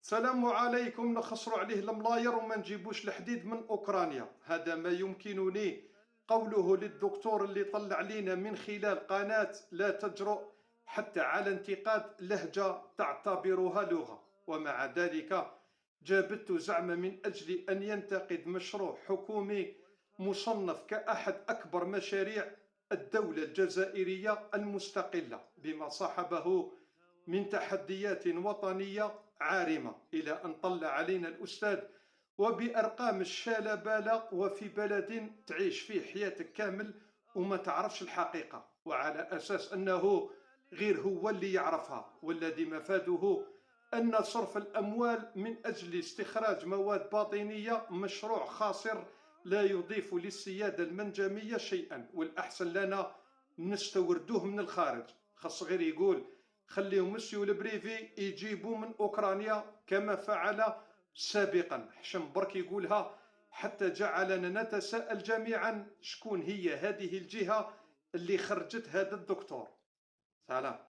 السلام عليكم. نخسروا عليه الملاير وما نجيبوش الحديد من أوكرانيا. هذا ما يمكنني قوله للدكتور اللي طلع علينا من خلال قناة لا تجرؤ حتى على انتقاد لهجة تعتبرها لغة، ومع ذلك جابت زعم من أجل أن ينتقد مشروع حكومي مصنف كأحد أكبر مشاريع الدولة الجزائرية المستقلة، بما صاحبه من تحديات وطنية عارمة، إلى أن طلع علينا الأستاذ وبأرقام الشالبالة وفي بلد تعيش فيه حياتك كامل وما تعرفش الحقيقة، وعلى أساس أنه غير هو اللي يعرفها، والذي مفاده أن صرف الأموال من أجل استخراج مواد باطنية مشروع خاسر لا يضيف للسيادة المنجمية شيئا، والأحسن لنا نستوردوه من الخارج. خاص غير يقول خليهم مسيو البريفي يجيبوا من أوكرانيا كما فعل سابقا. حشم برك يقولها حتى جعلنا نتساءل جميعا شكون هي هذه الجهة اللي خرجت هذا الدكتور. سلام.